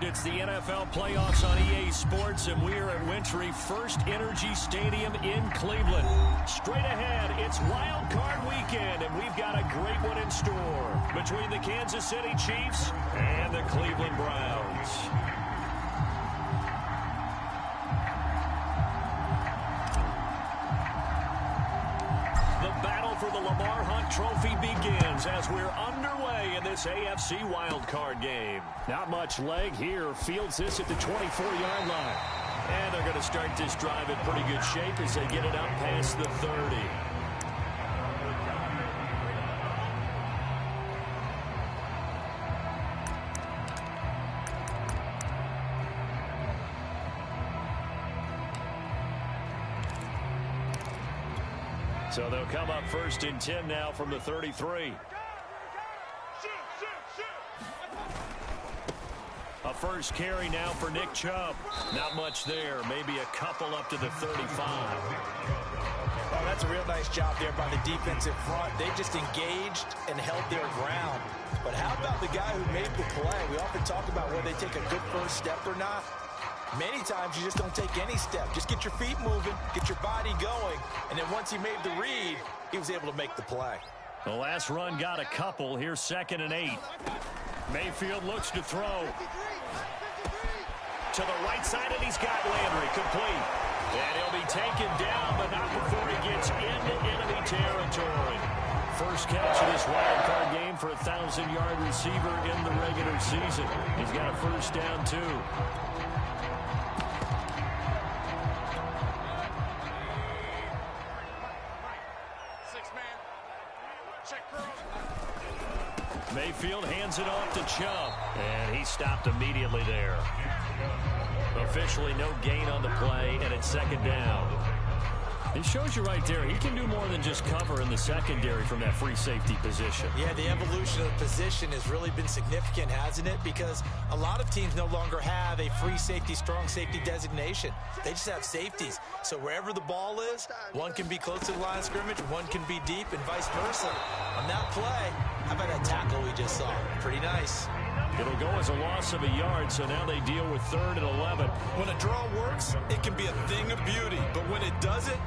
It's the NFL playoffs on EA Sports, and we are at Wintry First Energy Stadium in Cleveland. Straight ahead, it's Wild Card Weekend, and we've got a great one in store between the Kansas City Chiefs and the Cleveland Browns. For the Lamar Hunt Trophy begins as we're underway in this AFC wildcard game. Not much leg here. Fields this at the 24-yard line. And they're going to start this drive in pretty good shape as they get it up past the 30. So they'll come up first and 10 now from the 33. A first carry now for Nick Chubb. Not much there. Maybe a couple up to the 35. Well, that's a real nice job there by the defensive front. They just engaged and held their ground. But how about the guy who made the play? We often talk about whether they take a good first step or not. Many times you just don't take any step. Just get your feet moving, get your body going, and then once he made the read, he was able to make the play. The last run got a couple. Here's 2nd and 8. Mayfield looks to throw. To the right side, and he's got Landry complete. And he'll be taken down, but not before he gets into enemy territory. First catch of this wild card game for a 1,000-yard receiver in the regular season. He's got a first down, too. Mayfield hands it off to Chubb, and he stopped immediately there. Officially no gain on the play, and it's 2nd down. It shows you right there, he can do more than just cover in the secondary from that free safety position. Yeah, the evolution of the position has really been significant, hasn't it? Because a lot of teams no longer have a free safety, strong safety designation. They just have safeties. So wherever the ball is, one can be close to the line of scrimmage, one can be deep, and vice versa. On that play, how about that tackle we just saw? Pretty nice. It'll go as a loss of a yard, so now they deal with 3rd and 11. When a draw works, it can be a thing of beauty. But when it doesn't,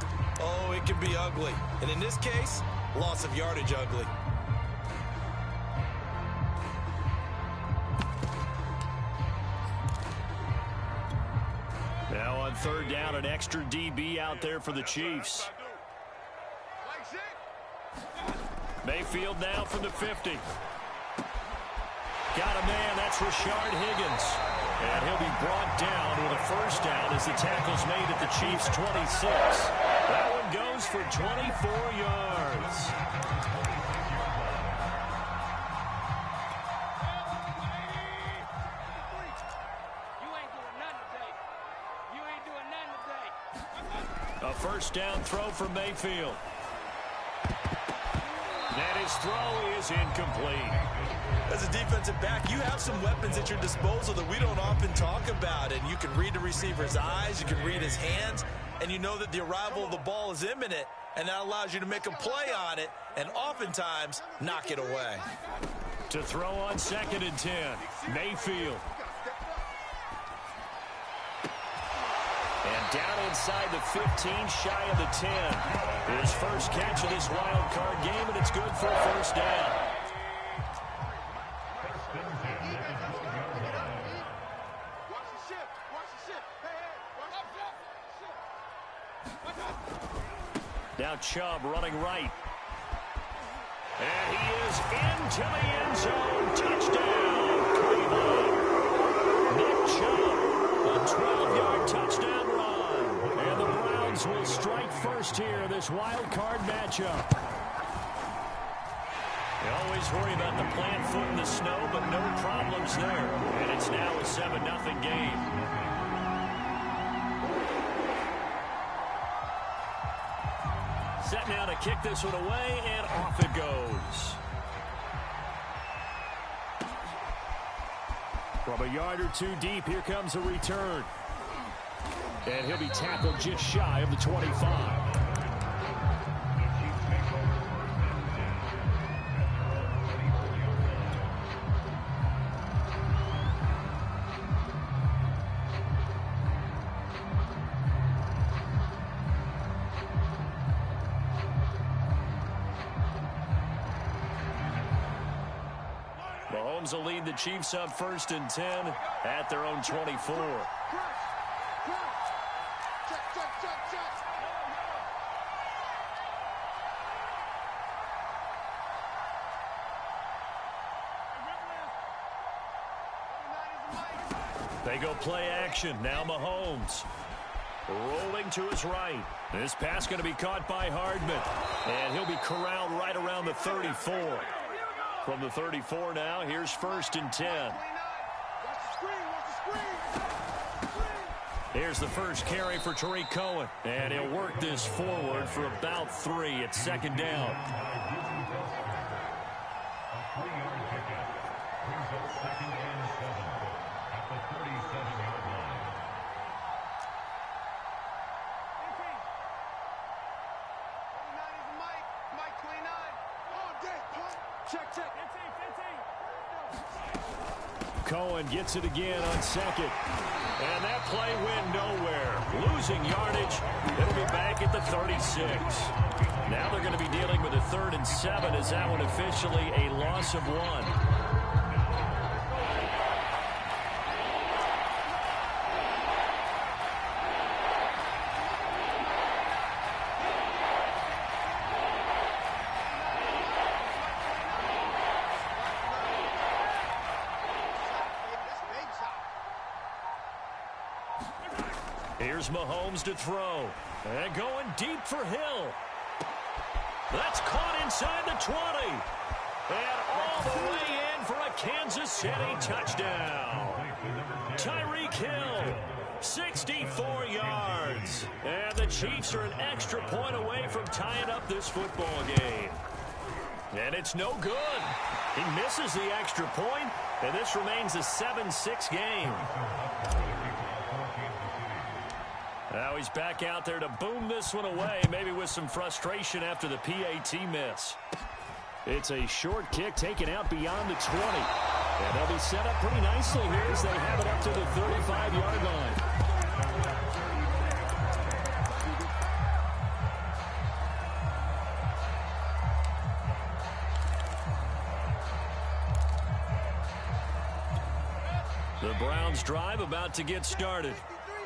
oh, it can be ugly. And in this case, loss of yardage ugly. Now on 3rd down, an extra DB out there for the Chiefs. Mayfield now from the 50. Got a man, that's Rashard Higgins. And he'll be brought down with a first down as the tackle's made at the Chiefs' 26. That one goes for 24 yards. A first down throw from Mayfield. And his throw is incomplete. As a defensive back, you have some weapons at your disposal that we don't often talk about. And you can read the receiver's eyes, you can read his hands, and you know that the arrival of the ball is imminent, and that allows you to make a play on it and oftentimes knock it away. To throw on 2nd and 10, Mayfield. And down inside the 15, shy of the 10. His first catch of this wild card game, and it's good for a first down. Now Chubb running right. And he is into the end zone. Touchdown, Cleveland. Nick Chubb, a 12-yard touchdown run. And the Browns will strike first here in this wild card matchup. They always worry about the plant foot in the snow, but no problems there. And it's now a 7-0 game. Set now to kick this one away, and off it goes. From a yard or two deep, here comes a return. And he'll be tackled just shy of the 25. Mahomes will lead the Chiefs up 1st and 10 at their own 24. They go play action. Now Mahomes rolling to his right. This pass going to be caught by Hardman. And he'll be corralled right around the 34. From the 34 now, here's 1st and 10. Here's the first carry for Tariq Cohen. And he'll work this forward for about 3. It's 2nd down. Cohen gets it again on 2nd. And that play went nowhere. Losing yardage. It'll be back at the 36. Now they're going to be dealing with a 3rd and 7 as that one officially a loss of 1. Here's Mahomes to throw. And going deep for Hill. That's caught inside the 20. And all the way in for a Kansas City touchdown. Tyreek Hill, 64 yards. And the Chiefs are an extra point away from tying up this football game. And it's no good. He misses the extra point, and this remains a 7-6 game. Now he's back out there to boom this one away, maybe with some frustration after the PAT miss. It's a short kick taken out beyond the 20. And they'll be set up pretty nicely here as they have it up to the 35-yard line. The Browns drive about to get started.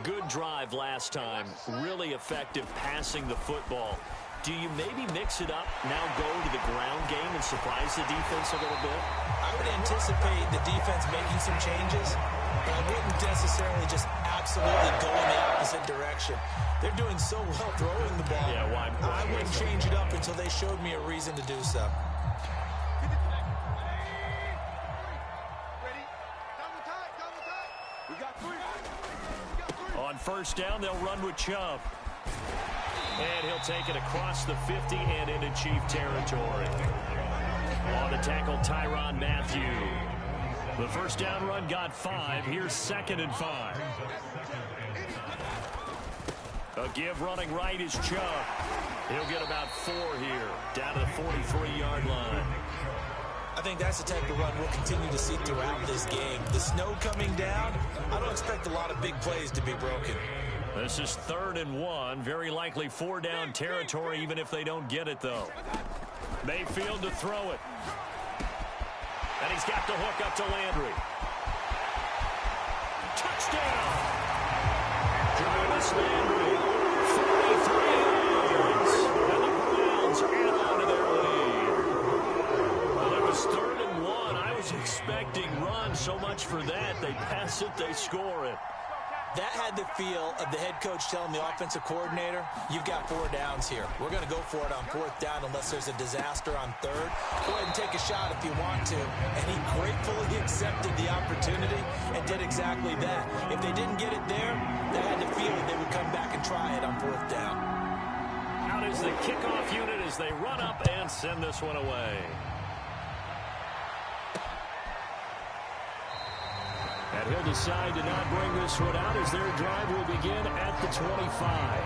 Good drive last time. Really effective passing the football. Do you maybe mix it up, now go to the ground game and surprise the defense a little bit? I would anticipate the defense making some changes, but I wouldn't necessarily just absolutely go in the opposite direction. They're doing so well throwing the ball. Yeah, why I wouldn't change it up until they showed me a reason to do so. On 1st down, they'll run with Chubb. And he'll take it across the 50 and into Chief territory. On the tackle, Tyrann Mathieu. The 1st down run got 5. Here's 2nd and 5. A give running right is Chubb. He'll get about 4 here, down to the 43-yard line. I think that's the type of run we'll continue to see throughout this game. The snow coming down, I don't expect a lot of big plays to be broken. This is 3rd and 1. Very likely 4-down territory, even if they don't get it, though. Mayfield to throw it. And he's got the hook up to Landry. Touchdown! Jarvis Landry, 43 yards. And the Browns add on to their lead. Well, it was 3rd and 1. I was expecting run. So much for that. They pass it, they score it. That had the feel of the head coach telling the offensive coordinator, you've got 4 downs here. We're going to go for it on 4th down unless there's a disaster on 3rd. Go ahead and take a shot if you want to. And he gratefully accepted the opportunity and did exactly that. If they didn't get it there, they had the feeling they would come back and try it on 4th down. Out is the kickoff unit as they run up and send this one away. And he'll decide to not bring this one out as their drive will begin at the 25.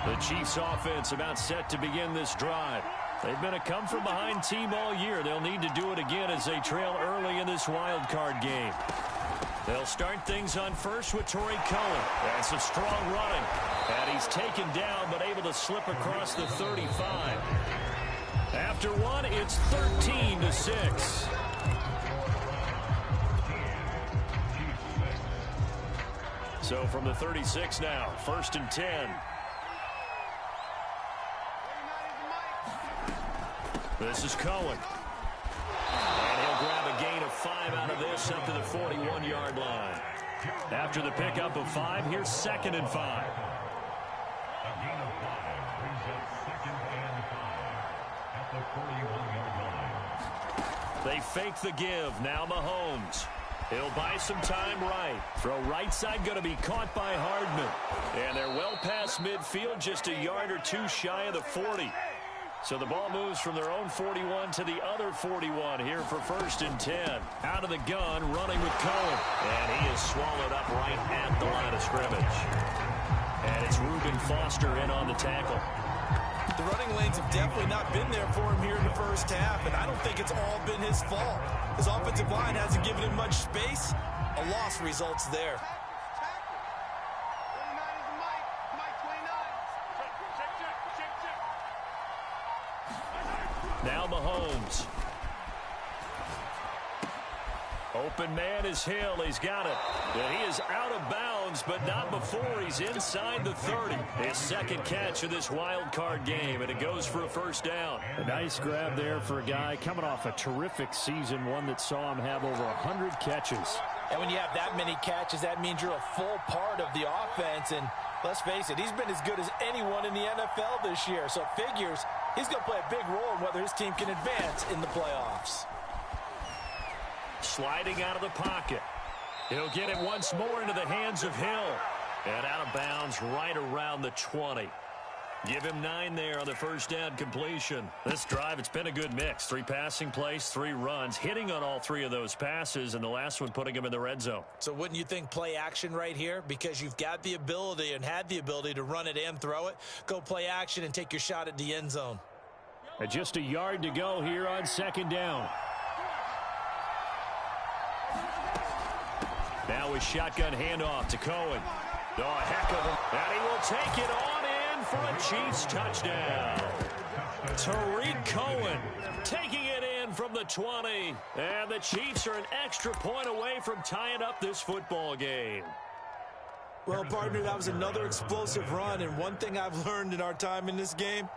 The Chiefs offense about set to begin this drive. They've been a come-from-behind team all year. They'll need to do it again as they trail early in this wild card game. They'll start things on 1st with Tariq Cohen. That's a strong running. And he's taken down but able to slip across the 35. After one, it's 13-6. So from the 36 now, 1st and 10. This is Cohen. And he'll grab a gain of 5 out of this up to the 41-yard line. After the pickup of 5, here's 2nd and 5. They fake the give. Now Mahomes. He'll buy some time right. Throw right side going to be caught by Hardman. And they're well past midfield, just a yard or two shy of the 40. So the ball moves from their own 41 to the other 41 here for 1st and 10. Out of the gun, running with Cohen. And he is swallowed up right at the line of scrimmage. And it's Reuben Foster in on the tackle. The running lanes have definitely not been there for him here in the first half, and I don't think it's all been his fault. His offensive line hasn't given him much space. A loss results there. Now Mahomes. Open man is Hill. He's got it. And he is out of bounds, but not before he's inside the 30. His 2nd catch of this wild card game, and it goes for a 1st down. A nice grab there for a guy coming off a terrific season, one that saw him have over 100 catches. And when you have that many catches, that means you're a full part of the offense. And let's face it, he's been as good as anyone in the NFL this year. So it figures he's going to play a big role in whether his team can advance in the playoffs. Sliding out of the pocket. He'll get it once more into the hands of Hill. And out of bounds right around the 20. Give him 9 there on the 1st down completion. This drive, it's been a good mix. 3 passing plays, 3 runs, hitting on all 3 of those passes, and the last one putting him in the red zone. So wouldn't you think play action right here? Because you've got the ability and had the ability to run it and throw it. Go play action and take your shot at the end zone. And just a yard to go here on 2nd down. Now with shotgun handoff to Cohen. Oh, a heck of a... And he will take it on in for a Chiefs touchdown. Tariq Cohen taking it in from the 20. And the Chiefs are an extra point away from tying up this football game. Well, partner, that was another explosive run, and one thing I've learned in our time in this game,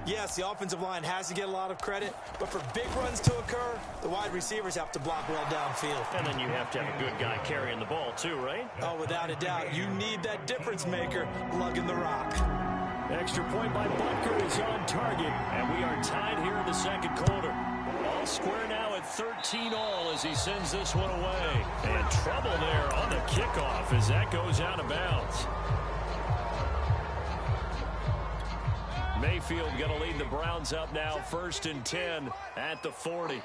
yes, the offensive line has to get a lot of credit, but for big runs to occur, the wide receivers have to block well downfield. And then you have to have a good guy carrying the ball too, right? Oh, without a doubt. You need that difference maker lugging the rock. Extra point by Butker is on target, and we are tied here in the 2nd quarter. All square now at 13 all as he sends this one away. And trouble there on the kickoff as that goes out of bounds. Mayfield going to lead the Browns up now, 1st and 10 at the 40. 53's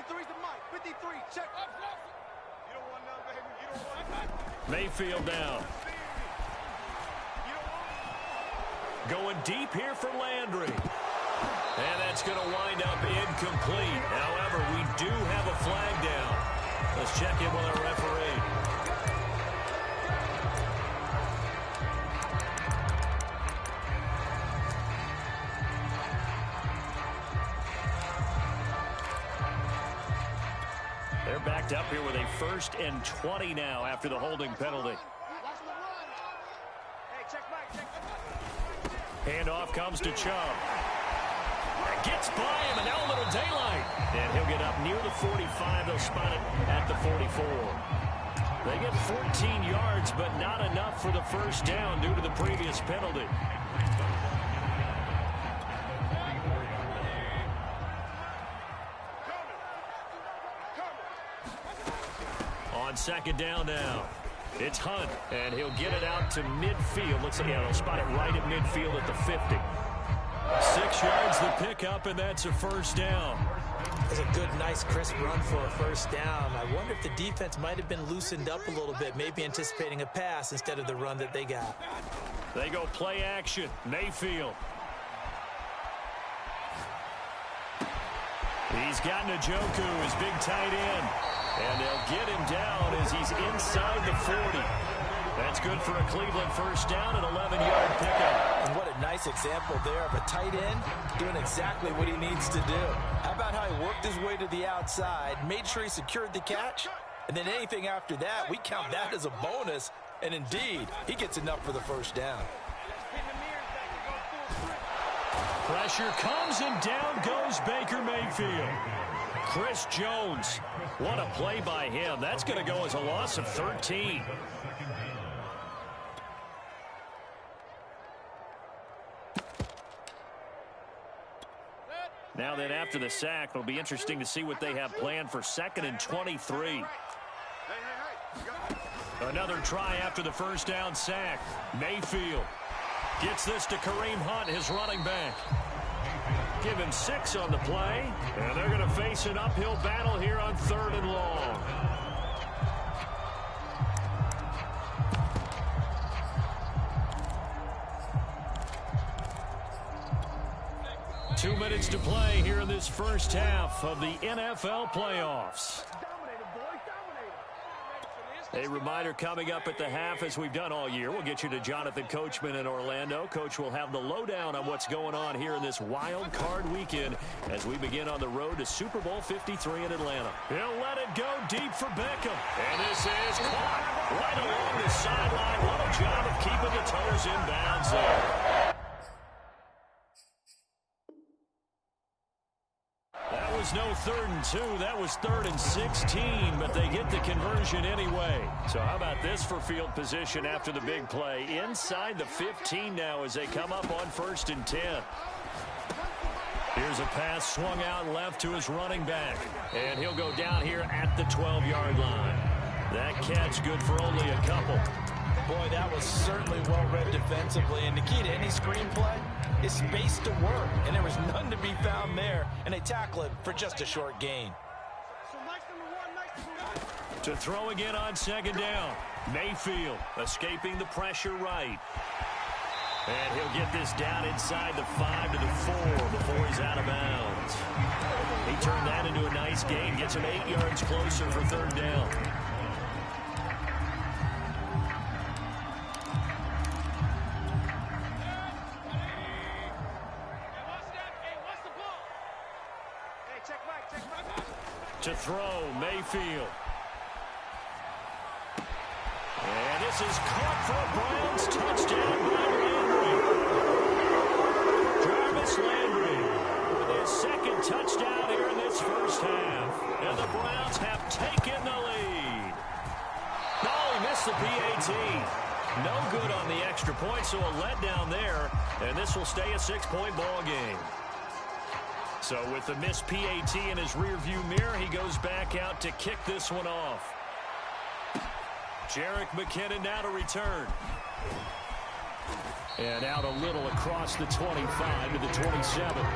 the mic. 53, check. You don't want none, baby. You don't want none. Mayfield down. Going deep here for Landry. And that's going to wind up incomplete. However, we do have a flag down. Let's check in with our referee. They're backed up here with a 1st and 20 now after the holding penalty. Handoff comes to Chubb. Gets by him, and now a little daylight. And he'll get up near the 45. They'll spot it at the 44. They get 14 yards, but not enough for the 1st down due to the previous penalty. On 2nd down now. It's Hunt, and he'll get it out to midfield. Looks like they'll spot it right at midfield at the 50. 6 yards the pickup, and that's a 1st down. It's a good, nice, crisp run for a 1st down. I wonder if the defense might have been loosened up a little bit, maybe anticipating a pass instead of the run that they got. They go play action. Mayfield. He's got Njoku, his big tight end. And they'll get him down as he's inside the 40. That's good for a Cleveland first down and 11-yard pickup. And what a nice example there of a tight end doing exactly what he needs to do. How about how he worked his way to the outside, made sure he secured the catch, and then anything after that, we count that as a bonus. And indeed, he gets enough for the first down. Pressure comes, and down goes Baker Mayfield. Chris Jones, what a play by him. That's going to go as a loss of 13. Now then, after the sack, it'll be interesting to see what they have planned for 2nd and 23. Another try after the first down sack. Mayfield gets this to Kareem Hunt, his running back. Give him 6 on the play, and they're going to face an uphill battle here on 3rd and long. Two minutes to play here in this first half of the NFL playoffs. A reminder coming up at the half, as we've done all year. We'll get you to Jonathan Coachman in Orlando. Coach will have the lowdown on what's going on here in this wild card weekend as we begin on the road to Super Bowl 53 in Atlanta. He'll let it go deep for Beckham. And this is caught right along the sideline. What a job of keeping the toes in bounds there. That was no 3rd and 2. That was 3rd and 16, but they get the conversion anyway. So how about this for field position after the big play? Inside the 15 now as they come up on 1st and 10. Here's a pass swung out left to his running back. And he'll go down here at the 12-yard line. That catch good for only a couple. Boy, that was certainly well-read defensively. And the key to any screenplay is space to work. And there was none to be found there. And they tackle it for just a short gain. To throw again on 2nd down. Mayfield escaping the pressure right. And he'll get this down inside the 5 to the 4 before he's out of bounds. He turned that into a nice gain. Gets him 8 yards closer for 3rd down. To throw, Mayfield. And this is caught for a Browns touchdown by Landry. Jarvis Landry with his 2nd touchdown here in this first half. And the Browns have taken the lead. No, he missed the PAT. No good on the extra point, so a letdown there. And this will stay a 6-point ball game. So with the missed PAT in his rearview mirror, he goes back out to kick this one off. Jerick McKinnon now to return. And out a little across the 25 to the 27.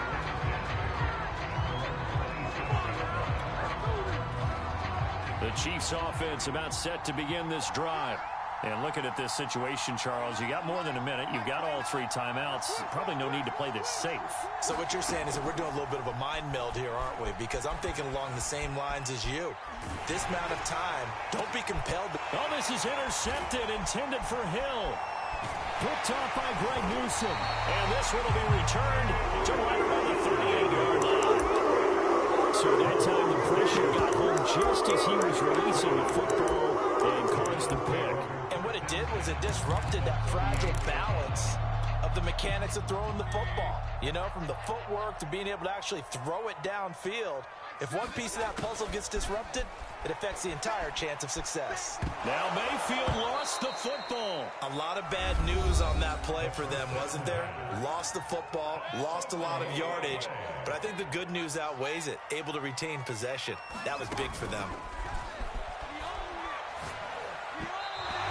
The Chiefs offense about set to begin this drive. And looking at this situation, Charles, you got more than a minute. You've got all 3 timeouts. Probably no need to play this safe. So what you're saying is that we're doing a little bit of a mind meld here, aren't we? Because I'm thinking along the same lines as you. This amount of time, don't be compelled to... Oh, this is intercepted, intended for Hill. Picked off by Greg Newsome. And this one will be returned to right around the 38-yard line. So that time the pressure got home just as he was releasing the football and caused the pick. And what it did was it disrupted that fragile balance of the mechanics of throwing the football. You know, from the footwork to being able to actually throw it downfield. If one piece of that puzzle gets disrupted, it affects the entire chance of success. Now Mayfield lost the football. A lot of bad news on that play for them, wasn't there? Lost the football, lost a lot of yardage, but I think the good news outweighs it. Able to retain possession. That was big for them.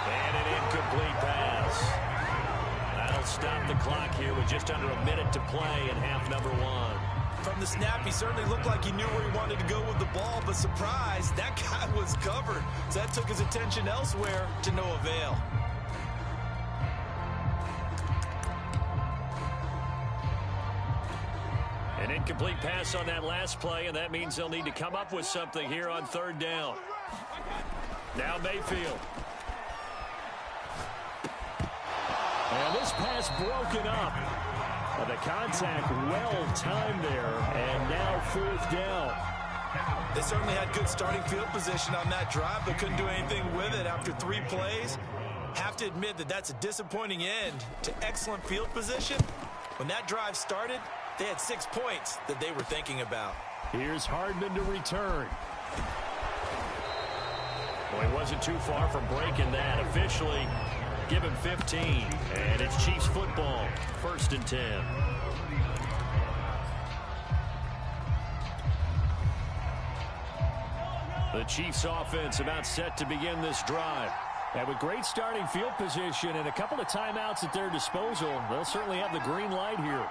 And an incomplete pass. That'll stop the clock here with just under a minute to play in half number 1. From the snap, he certainly looked like he knew where he wanted to go with the ball, but surprise, that guy was covered. So that took his attention elsewhere to no avail. An incomplete pass on that last play, and that means they'll need to come up with something here on 3rd down. Now Mayfield. And this pass broken up. The contact well-timed there, and now 4th down. They certainly had good starting field position on that drive, but couldn't do anything with it after 3 plays. Have to admit that that's a disappointing end to excellent field position. When that drive started, they had 6 points that they were thinking about. Here's Hardman to return. Well, he wasn't too far from breaking that. Officially, give him 15. And it's Chiefs football, 1st and 10. The Chiefs offense about set to begin this drive. And with great starting field position and a couple of timeouts at their disposal, they'll certainly have the green light here.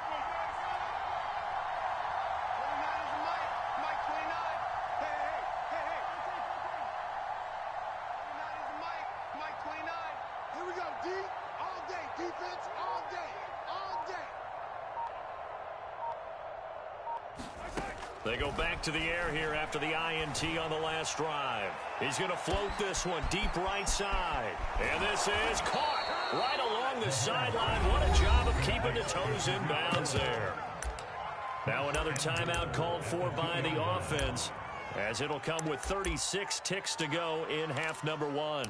They go back to the air here after the INT on the last drive. He's going to float this one deep right side. And this is caught right along the sideline. What a job of keeping the toes in bounds there. Now another timeout called for by the offense, as it'll come with 36 ticks to go in half number 1.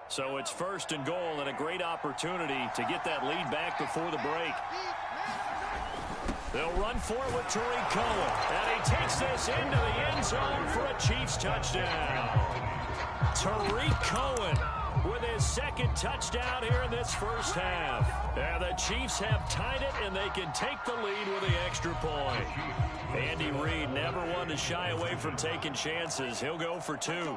So it's 1st and goal and a great opportunity to get that lead back before the break. They'll run for it with Tariq Cohen. And he takes this into the end zone for a Chiefs touchdown. Tariq Cohen with his 2nd touchdown here in this first half. And the Chiefs have tied it, and they can take the lead with the extra point. Andy Reid never one to shy away from taking chances. He'll go for 2.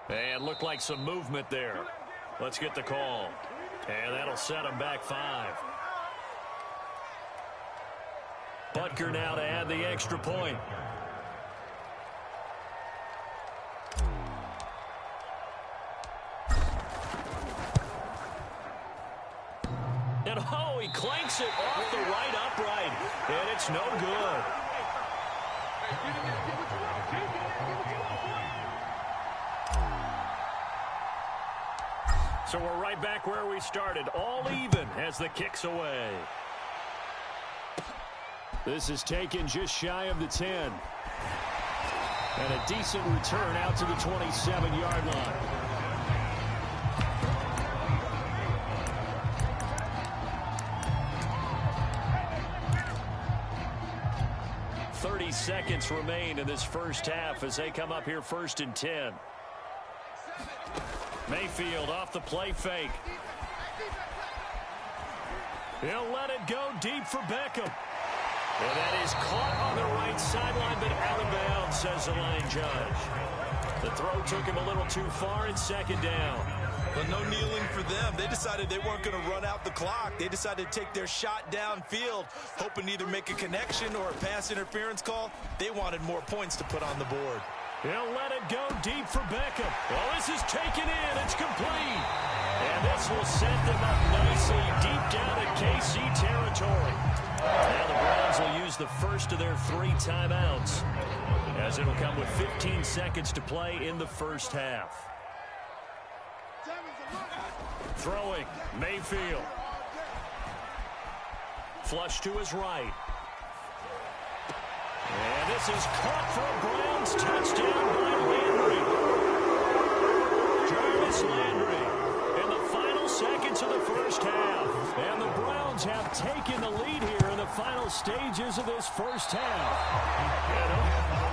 And looked like some movement there. Let's get the call. And that'll set him back 5. Butker now to add the extra point. And oh, he clanks it off the right upright. And it's no good. So we're right back where we started, all even as the kick's away. This is taken just shy of the 10. And a decent return out to the 27-yard line. Seconds remain in this first half as they come up here 1st and 10. Mayfield off the play fake. He'll let it go deep for Beckham. And that is caught on the right sideline, but out of bounds, says the line judge. The throw took him a little too far, and 2nd down. But no kneeling for them. They decided they weren't going to run out the clock. They decided to take their shot downfield, hoping to either make a connection or a pass interference call. They wanted more points to put on the board. He'll let it go deep for Beckham. Well, this is taken in. It's complete. And this will set them up nicely deep down in KC territory. Now the Browns will use the first of their 3 timeouts, as it'll come with 15 seconds to play in the first half. Throwing, Mayfield. Flush to his right. And this is caught for a Browns touchdown by Landry. Jarvis Landry in the final seconds of the first half. And the Browns have taken the lead here in the final stages of this first half.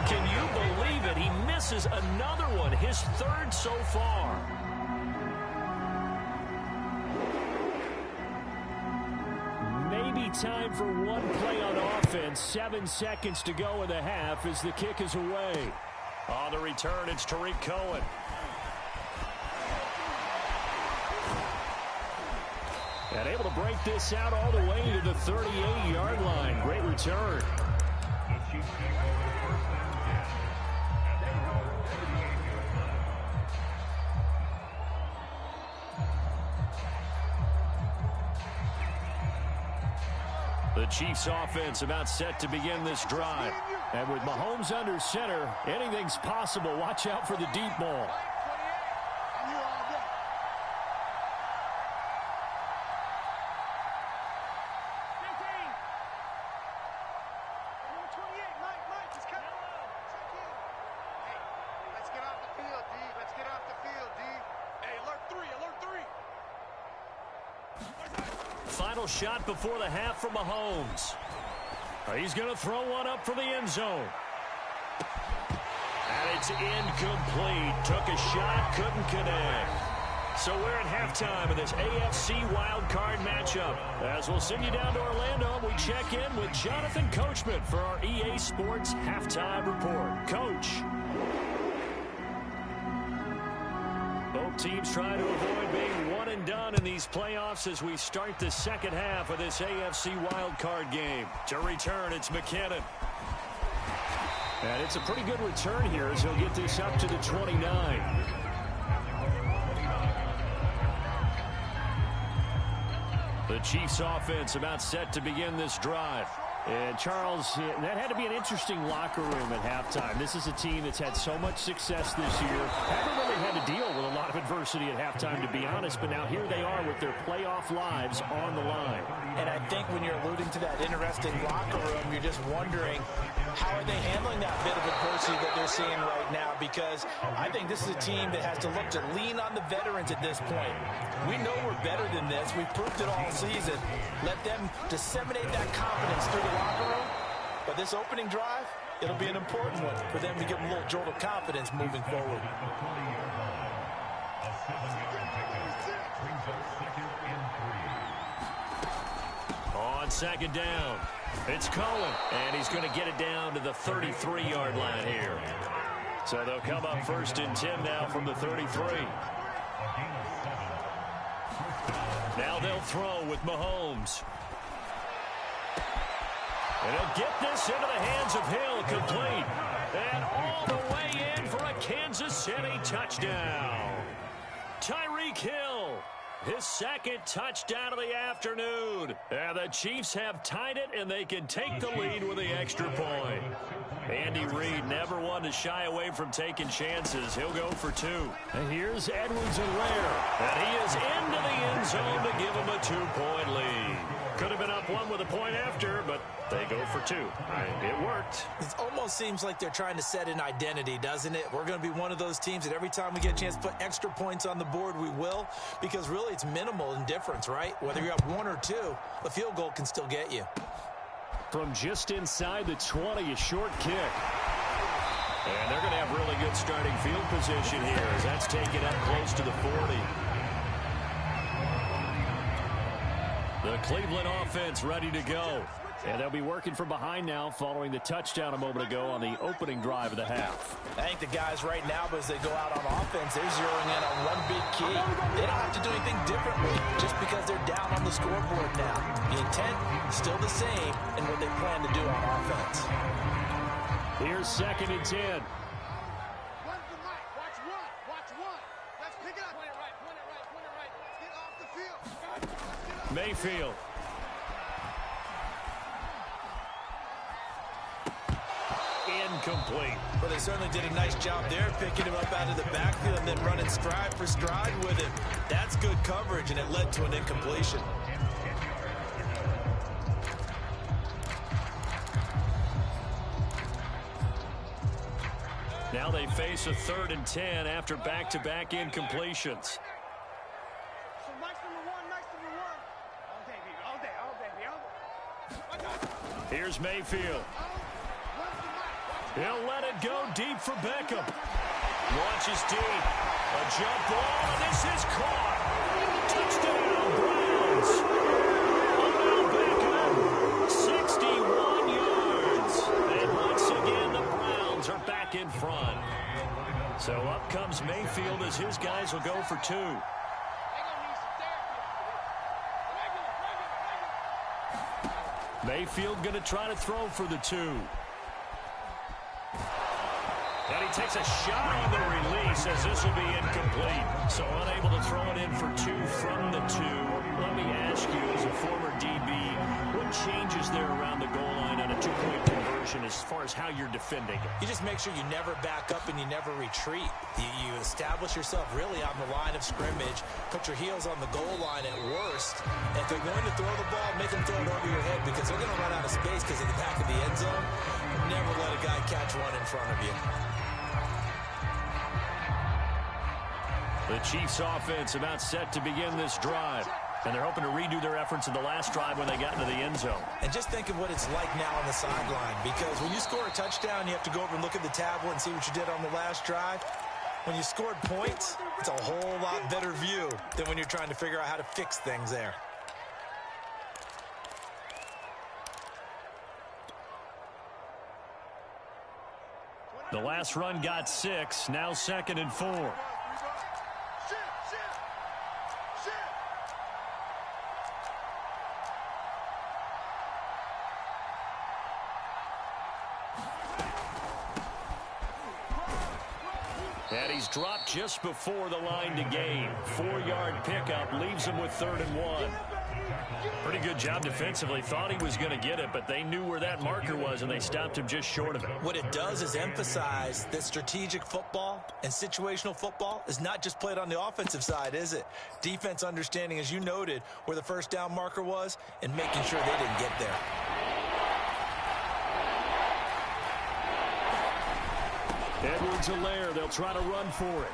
Can you believe it? He misses another one, his 3rd so far. Time for one play on offense. 7 seconds to go in the half as the kick is away. On the return, it's Tariq Cohen. And able to break this out all the way to the 38-yard line. Great return. The Chiefs offense about set to begin this drive. And with Mahomes under center, anything's possible. Watch out for the deep ball. Final shot before the half from Mahomes. He's going to throw one up for the end zone. And it's incomplete. Took a shot, couldn't connect. So we're at halftime in this AFC wildcard matchup. As we'll send you down to Orlando, we check in with Jonathan Coachman for our EA Sports Halftime Report. Coach. Both teams trying to avoid being one and done in these playoffs as we start the second half of this AFC wildcard game. To return, it's McKinnon. And it's a pretty good return here as he'll get this up to the 29. The Chiefs offense about set to begin this drive. And Charles, that had to be an interesting locker room at halftime. This is a team that's had so much success this year. Haven't really had to deal with a lot of adversity at halftime, to be honest. But now here they are with their playoff lives on the line. And I think when you're alluding to that interesting locker room, you're just wondering how are they handling that bit of adversity that they're seeing right now? Because I think this is a team that has to look to lean on the veterans at this point. We know we're better than this. We've proved it all season. Let them disseminate that confidence through the locker room. But this opening drive, it'll be an important one for them to give them a little jolt of confidence moving forward. On second down, it's Cohen, and he's going to get it down to the 33-yard line here. So they'll come up 1st and 10 now from the 33. Now they'll throw with Mahomes. And he'll get this into the hands of Hill, complete. And all the way in for a Kansas City touchdown. Tyreek Hill, his second touchdown of the afternoon. And the Chiefs have tied it, and they can take the lead with the extra point. Andy Reid never one to shy away from taking chances. He'll go for 2. And here's Edwards-Helaire. And he is into the end zone to give him a 2-point lead. Could have been up 1 with a point after, but they go for 2. It worked. It almost seems like they're trying to set an identity, doesn't it? We're going to be one of those teams that every time we get a chance to put extra points on the board, we will. Because really it's minimal in difference, right? Whether you're up 1 or 2, the field goal can still get you. From just inside the 20, a short kick. And they're going to have really good starting field position here as that's taken up close to the 40. The Cleveland offense ready to go. And they'll be working from behind now following the touchdown a moment ago on the opening drive of the half. I think the guys right now, as they go out on offense, they're zeroing in on one big key. They don't have to do anything differently just because they're down on the scoreboard now. The intent is still the same in what they plan to do on offense. Here's 2nd and 10. Run for Mike. Watch one. Watch one. Let's pick it up. Point it right. Point it right. Point it right. Let's get off the field. Mayfield. Incomplete. Well, they certainly did a nice job there, picking him up out of the backfield and then running stride for stride with him. That's good coverage, and it led to an incompletion. Now they face a 3rd and 10 after back-to-back incompletions. So Mike's number 1. Mike's number 1. All day, baby. All day. All day, baby. All day. Here's Mayfield. He'll let it go deep for Beckham. Launches deep. A jump ball, and this is caught. Touchdown, Browns. Odell Beckham, 61 yards. And once again, the Browns are back in front. So up comes Mayfield as his guys will go for 2. Mayfield going to try to throw for the 2. And he takes a shot on the release as this will be incomplete. So unable to throw it in for 2 from the 2. Let me ask you, as a former DB, what changes there around the goal line on a 2-point conversion as far as how you're defending it? You just make sure you never back up and you never retreat. You establish yourself really on the line of scrimmage, put your heels on the goal line at worst. And if they're going to throw the ball, make them throw it over your head because they're going to run out of space because of the back of the end zone. Never let a guy catch one in front of you. The Chiefs offense about set to begin this drive. And they're hoping to redo their efforts in the last drive when they got into the end zone. And just think of what it's like now on the sideline. Because when you score a touchdown, you have to go over and look at the tablet and see what you did on the last drive. When you scored points, it's a whole lot better view than when you're trying to figure out how to fix things there. The last run got 6. Now 2nd and 4. And he's dropped just before the line to gain. 4-yard pickup leaves him with 3rd and 1. Pretty good job defensively. Thought he was going to get it, but they knew where that marker was, and they stopped him just short of it. What it does is emphasize that strategic football and situational football is not just played on the offensive side, is it? Defense understanding, as you noted, where the first down marker was and making sure they didn't get there. Edwards-Helaire, they'll try to run for it.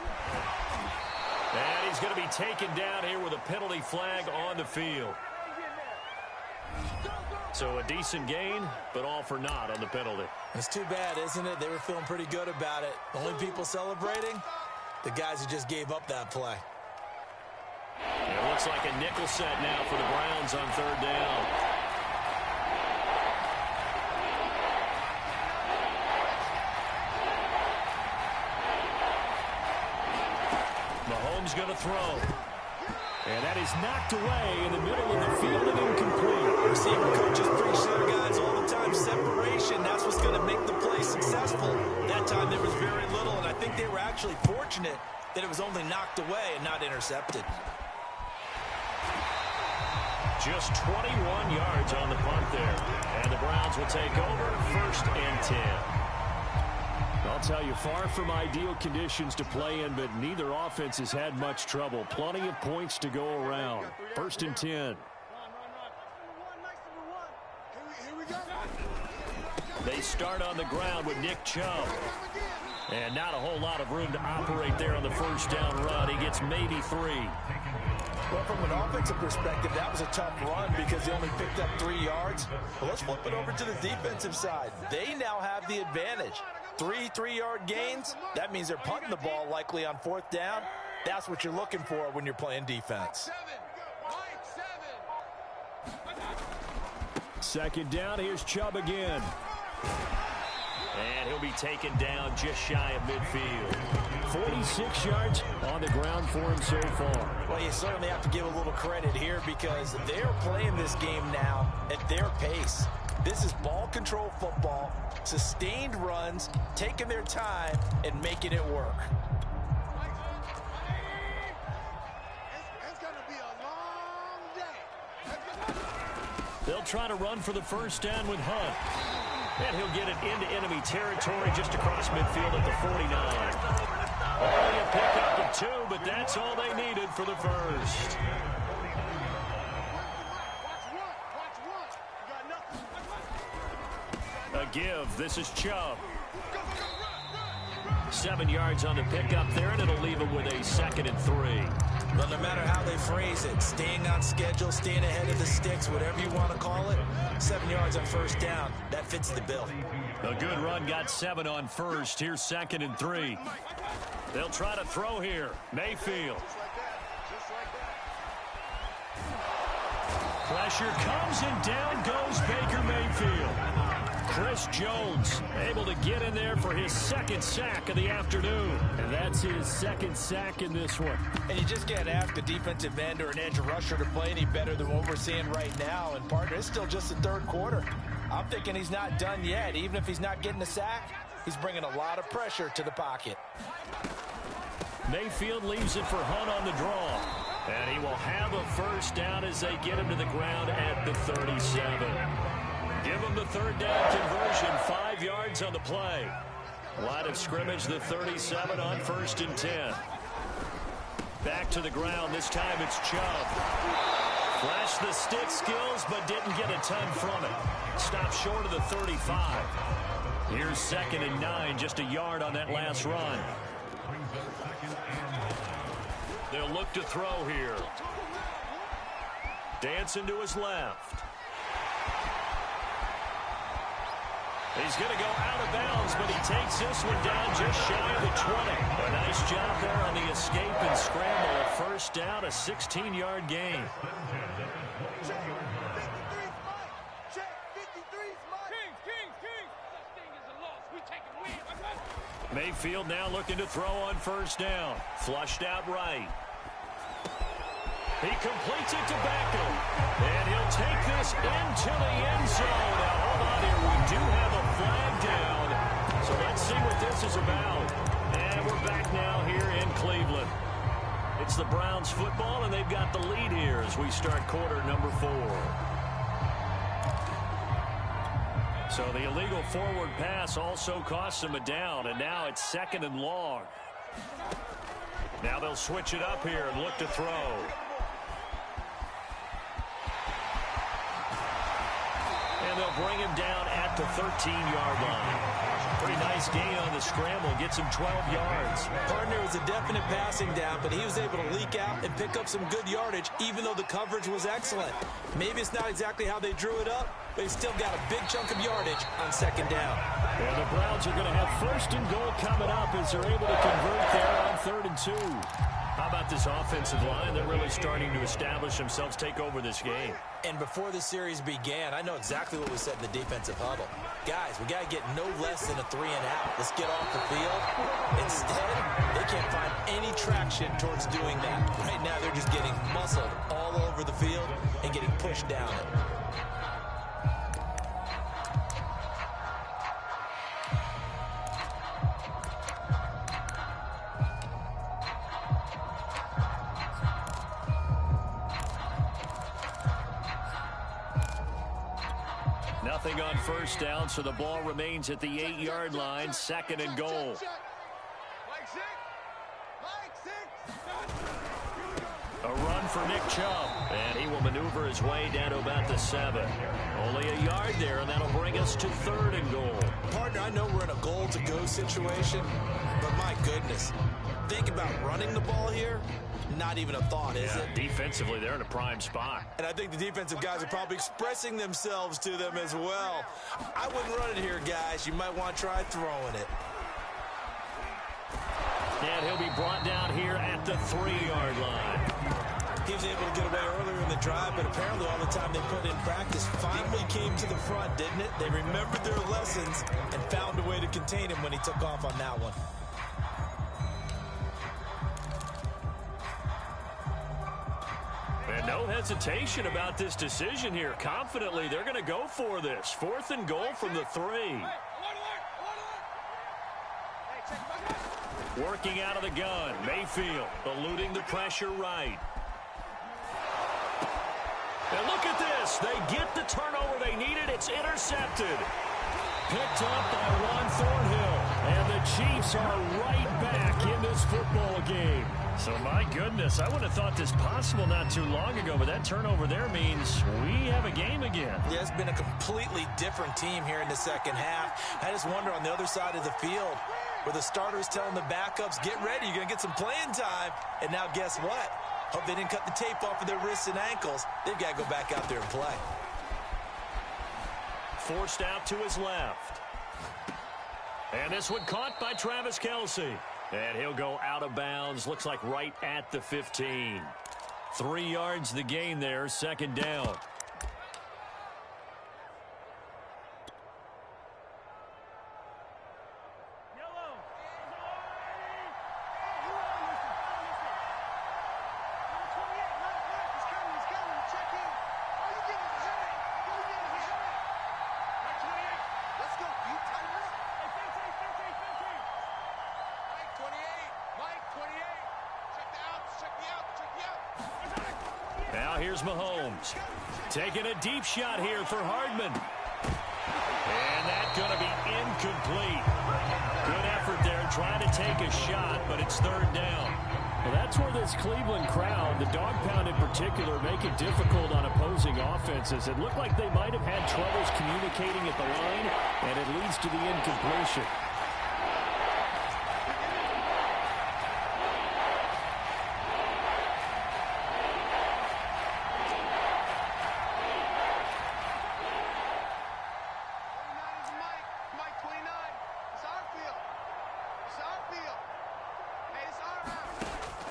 And he's going to be taken down here with a penalty flag on the field. So a decent gain, but all for naught on the penalty. It's too bad, isn't it? They were feeling pretty good about it. The only people celebrating, the guys who just gave up that play. And it looks like a nickel set now for the Browns on 3rd down. Mahomes going to throw. And that is knocked away in the middle of the field and incomplete. Receiver coaches preach to their guys all the time. Separation, that's what's going to make the play successful. That time there was very little, and I think they were actually fortunate that it was only knocked away and not intercepted. Just 21 yards on the punt there. And the Browns will take over 1st and 10. I'll tell you, far from ideal conditions to play in, but neither offense has had much trouble. Plenty of points to go around. 1st and 10. They start on the ground with Nick Chubb. And not a whole lot of room to operate there on the 1st down run. He gets maybe 3. Well, from an offensive perspective, that was a tough run because they only picked up 3 yards. Well, let's flip it over to the defensive side. They now have the advantage. 3 3-yard gains, that means they're punting the ball likely on 4th down. That's what you're looking for when you're playing defense. 2nd down, here's Chubb again. And he'll be taken down just shy of midfield. 46 yards on the ground for him so far. Well, you certainly have to give a little credit here because they're playing this game now at their pace. This is ball control football, sustained runs, taking their time, and making it work. It's going to be a long day. They'll try to run for the 1st down with Hunt. And he'll get it into enemy territory just across midfield at the 49. Only a pickup of 2, but that's all they needed for the 1st. A give. This is Chubb. 7 yards on the pickup there, and it'll leave him with a 2nd and 3. Well, no matter how they phrase it, staying on schedule, staying ahead of the sticks, whatever you want to call it, 7 yards on 1st down, that fits the bill. A good run, got 7 on 1st. Here's 2nd and 3. They'll try to throw here. Mayfield. Pressure comes, and down goes Baker Mayfield. Chris Jones able to get in there for his second sack of the afternoon. And that's his second sack in this one. And you just can't ask a defensive end or an edge rusher to play any better than what we're seeing right now. And, partner, it's still just the third quarter. I'm thinking he's not done yet. Even if he's not getting a sack, he's bringing a lot of pressure to the pocket. Mayfield leaves it for Hunt on the draw. And he will have a first down as they get him to the ground at the 37. Give him the third down conversion, 5 yards on the play. Line of scrimmage, the 37 on 1st and 10. Back to the ground, this time it's Chubb. Flashed the stick skills, but didn't get a ton from it. Stopped short of the 35. Here's 2nd and 9, just a yard on that last run. They'll look to throw here. Dancing to his left. He's going to go out of bounds, but he takes this one down just shy of the 20. A nice job there on the escape and scramble. A first down, a 16-yard gain. Mayfield now looking to throw on first down. Flushed out right. He completes it to Beckham. And he'll take this into the end zone. Now, hold on here. We do have a flag down. So let's see what this is about. And we're back now here in Cleveland. It's the Browns football, and they've got the lead here as we start quarter number 4. So the illegal forward pass also costs him a down, and now it's 2nd and long. Now they'll switch it up here and look to throw. And they'll bring him down at the 13-yard line. Pretty nice gain on the scramble. Gets him 12 yards. Partner, was a definite passing down, but he was able to leak out and pick up some good yardage, even though the coverage was excellent. Maybe it's not exactly how they drew it up, but he still got a big chunk of yardage on 2nd down. And the Browns are going to have 1st and goal coming up as they're able to convert there on 3rd and 2. How about this offensive line? They're really starting to establish themselves, take over this game. And before the series began, I know exactly what we said in the defensive huddle. Guys, we got to get no less than a 3 and out. Let's get off the field. Instead, they can't find any traction towards doing that. Right now, they're just getting muscled all over the field and getting pushed down it. Nothing on first down, so the ball remains at the 8-yard line. 2nd and goal. A run for Nick Chubb, and he will maneuver his way down to about the 7. Only a yard there, and that'll bring us to 3rd and goal. Partner, I know we're in a goal-to-go situation, but my goodness, think about running the ball here. Not even a thought, is it? Defensively, they're in a prime spot. And I think the defensive guys are probably expressing themselves to them as well. I wouldn't run it here, guys. You might want to try throwing it. And he'll be brought down here at the 3-yard line. He was able to get away earlier in the drive, but apparently all the time they put in practice finally came to the front, didn't it? They remembered their lessons and found a way to contain him when he took off on that one. And no hesitation about this decision here. Confidently, they're going to go for this. 4th and goal from the 3. Working out of the gun. Mayfield eluding the pressure right. And look at this. They get the turnover they needed. It's intercepted. Picked up by Juan Thornhill. And the Chiefs are right back in this football game. So, my goodness, I wouldn't have thought this possible not too long ago, but that turnover there means we have a game again. Yeah, it's been a completely different team here in the second half. I just wonder on the other side of the field where the starters telling the backups, get ready, you're going to get some playing time. And now guess what? Hope they didn't cut the tape off of their wrists and ankles. They've got to go back out there and play. Forced out to his left. And this one caught by Travis Kelce. And he'll go out of bounds. Looks like right at the 15. 3 yards the gain there. 2nd down. Now here's Mahomes. Taking a deep shot here for Hardman. And that's going to be incomplete. Good effort there trying to take a shot, but it's third down. Well, that's where this Cleveland crowd, the dog pound in particular, make it difficult on opposing offenses. It looked like they might have had troubles communicating at the line, and it leads to the incompletion.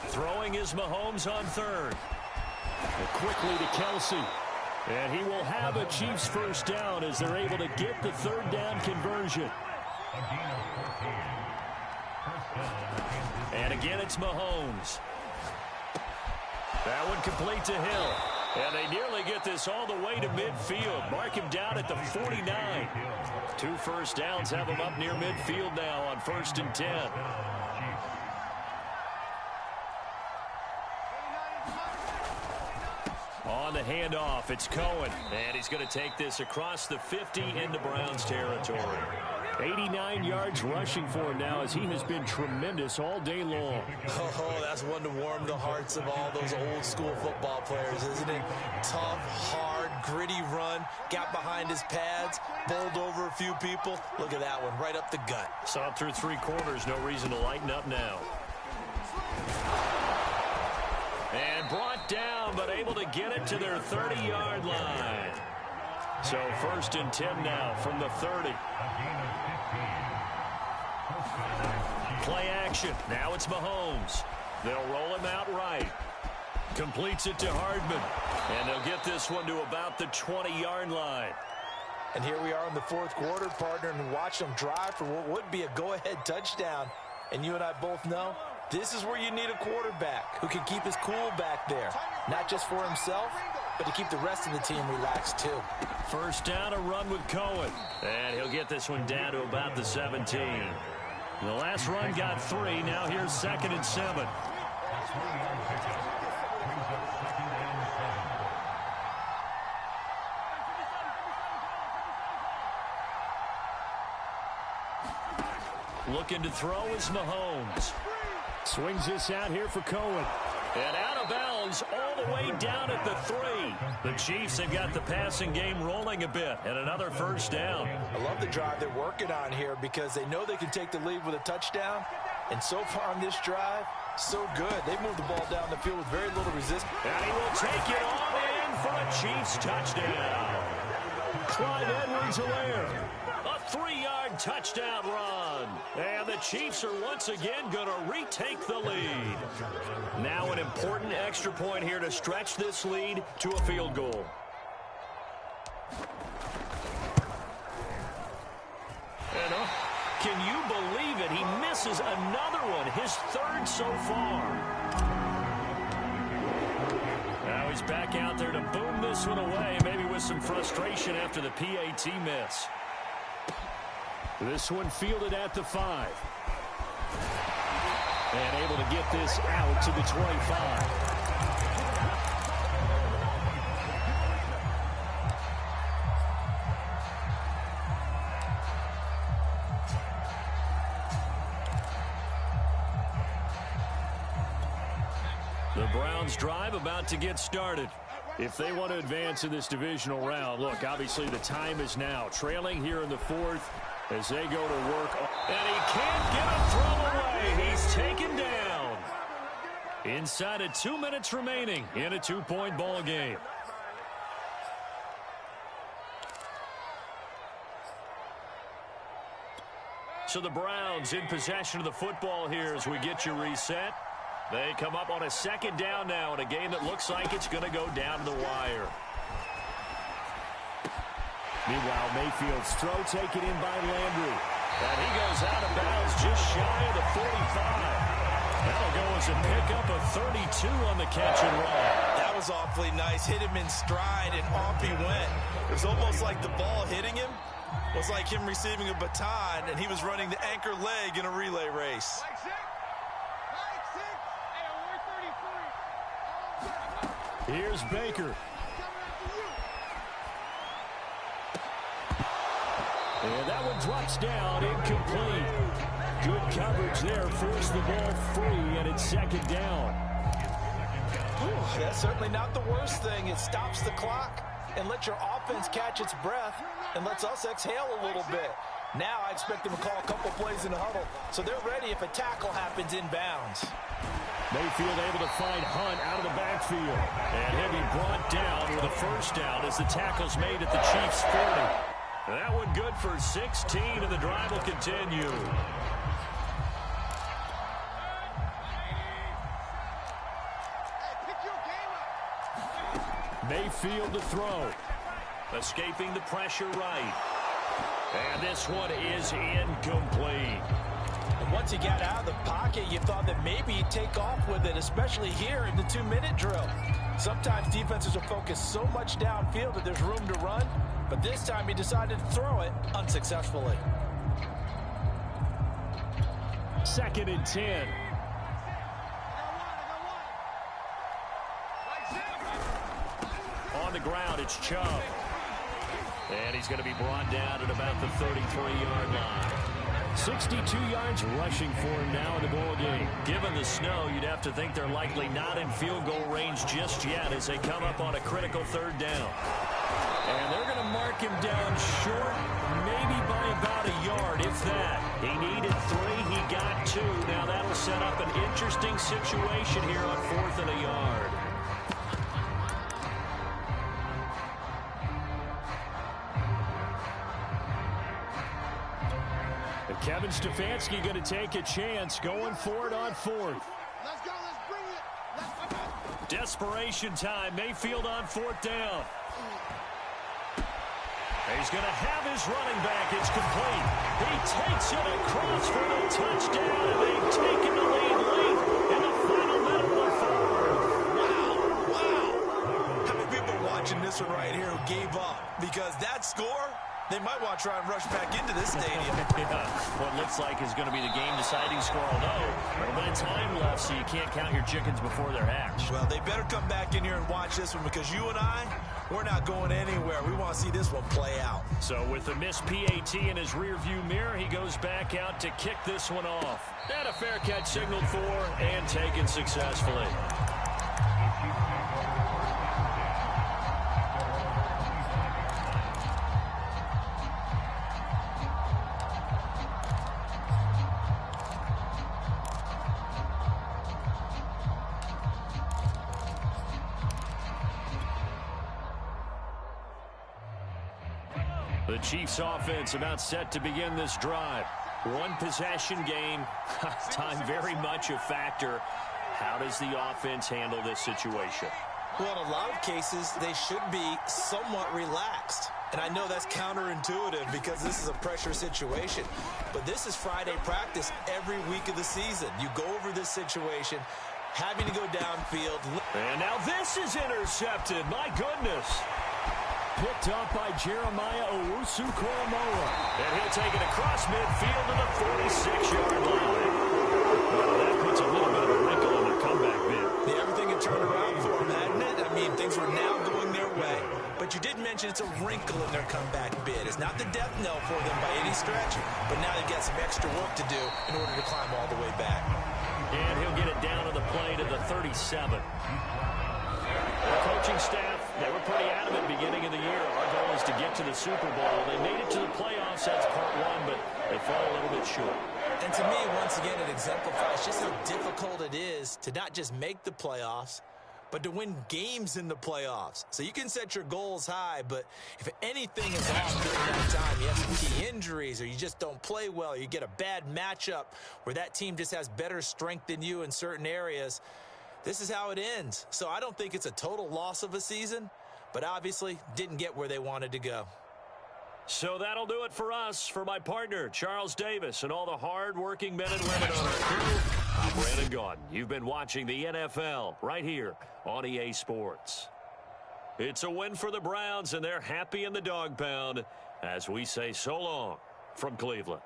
Throwing is Mahomes on third. And quickly to Kelsey. And he will have a Chiefs first down as they're able to get the third down conversion. And again, it's Mahomes. That one complete to Hill. And they nearly get this all the way to midfield. Mark him down at the 49. 2 first downs have him up near midfield now on 1st and 10. On the handoff, it's Cohen. And he's going to take this across the 50 into Browns territory. 89 yards rushing for him now as he has been tremendous all day long. Oh, that's one to warm the hearts of all those old school football players, isn't it? Tough, hard, gritty run. Got behind his pads, bowled over a few people. Look at that one, right up the gut. Saw it through 3 quarters, no reason to lighten up now. And brought down, but able to get it to their 30-yard line. So 1st and 10 now from the 30. Play action. Now it's Mahomes. They'll roll him out right. Completes it to Hardman. And they'll get this one to about the 20-yard line. And here we are in the 4th quarter, partner, and watch them drive for what would be a go-ahead touchdown. And you and I both know this is where you need a quarterback who can keep his cool back there. Not just for himself, but to keep the rest of the team relaxed too. First down, a run with Cohen. And he'll get this one down to about the 17. The last run got 3. Now here's 2nd and 7. Looking to throw is Mahomes. Swings this out here for Cohen. And out of bounds all the way down at the 3. The Chiefs have got the passing game rolling a bit. And another first down. I love the drive they're working on here because they know they can take the lead with a touchdown. And so far on this drive, so good. They move the ball down the field with very little resistance. And he will take it on in for a Chiefs touchdown. Clyde Edwards-Helaire. A 3-yard touchdown run. And the Chiefs are once again going to retake the lead. Now an important extra point here to stretch this lead to a field goal. And can you believe it? He misses another one, his 3rd so far. Now he's back out there to boom this one away, maybe with some frustration after the PAT miss. This one fielded at the 5. And able to get this out to the 25. The Browns drive about to get started. If they want to advance in this divisional round, look, obviously the time is now. Trailing here in the 4th as they go to work. And he can't get a throw away. He's taken down. Inside of 2 minutes remaining in a 2-point ball game. So the Browns in possession of the football here as we get you reset. They come up on a 2nd down now in a game that looks like it's going to go down to the wire. Meanwhile, Mayfield's throw taken in by Landry. And he goes out of bounds just shy of the 45. That'll go as a pickup of 32 on the catch and run. That was awfully nice. Hit him in stride, and off he went. It was almost like the ball hitting him was like him receiving a baton, and he was running the anchor leg in a relay race. Here's Baker. And that one drops down, incomplete. Good coverage there, forced the ball free, and it's second down. Ooh, that's certainly not the worst thing. It stops the clock and lets your offense catch its breath and lets us exhale a little bit. Now I expect them to call a couple plays in the huddle, so they're ready if a tackle happens inbounds. Mayfield able to find Hunt out of the backfield. And he'll be brought down with a first down as the tackle's made at the Chiefs' 40. That one good for 16, and the drive will continue. Mayfield to throw. Escaping the pressure right. And this one is incomplete. And once he got out of the pocket, you thought that maybe he'd take off with it, especially here in the 2-minute drill. Sometimes defenses are focused so much downfield that there's room to run, but this time he decided to throw it unsuccessfully. 2nd and 10. On the ground, it's Chubb. And he's going to be brought down at about the 33-yard line. 62 yards rushing for him now in the ball game. Given the snow, you'd have to think they're likely not in field goal range just yet as they come up on a critical 3rd down. And they're going to mark him down short, maybe by about a yard, if that. He needed 3, he got 2. Now that'll set up an interesting situation here on 4th and a yard. And Kevin Stefanski going to take a chance, going for it on 4th. Let's go, let's bring it. Let's go. Desperation time. Mayfield on 4th down. He's going to have his running back. It's complete. He takes it across for the touchdown, and they've taken the lead late in the final minute of the 4th. Wow. How many people are watching this one right here who gave up? Because that score, they might want to try and rush back into this stadium. Yeah, what looks like is going to be the game-deciding score, although a little bit of time left, so you can't count your chickens before they're hatched. Well, they better come back in here and watch this one because you and I, we're not going anywhere. We want to see this one play out. So with the missed PAT in his rearview mirror, he goes back out to kick this one off. And a fair catch signaled for and taken successfully. The Chiefs offense about set to begin this drive. One possession game. Time very much a factor. How does the offense handle this situation? Well, in a lot of cases, they should be somewhat relaxed. And I know that's counterintuitive because this is a pressure situation. But this is Friday practice every week of the season. You go over this situation, having to go downfield. And now this is intercepted. My goodness. Picked up by Jeremiah Owusu-Koramoah. And he'll take it across midfield to the 46-yard line. Well, that puts a little bit of a wrinkle in the comeback bid. Yeah, everything had turned around for them, hadn't it? I mean, things were now going their way. But you did mention it's a wrinkle in their comeback bid. It's not the death knell for them by any stretch, but now they've got some extra work to do in order to climb all the way back. And he'll get it down to the play to the 37. The coaching staff, they were pretty adamant beginning of the year. Our goal is to get to the Super Bowl. They made it to the playoffs. That's part one, but they fall a little bit short. And to me, once again, it exemplifies just how difficult it is to not just make the playoffs, but to win games in the playoffs. So you can set your goals high, but if anything is off during that time, you have some key injuries or you just don't play well, or you get a bad matchup where that team just has better strength than you in certain areas, this is how it ends. So I don't think it's a total loss of a season, but obviously didn't get where they wanted to go. So that'll do it for us. For my partner, Charles Davis, and all the hard-working men and women on our crew, I'm Brandon Gaudin. You've been watching the NFL right here on EA Sports. It's a win for the Browns, and they're happy in the dog pound as we say so long from Cleveland.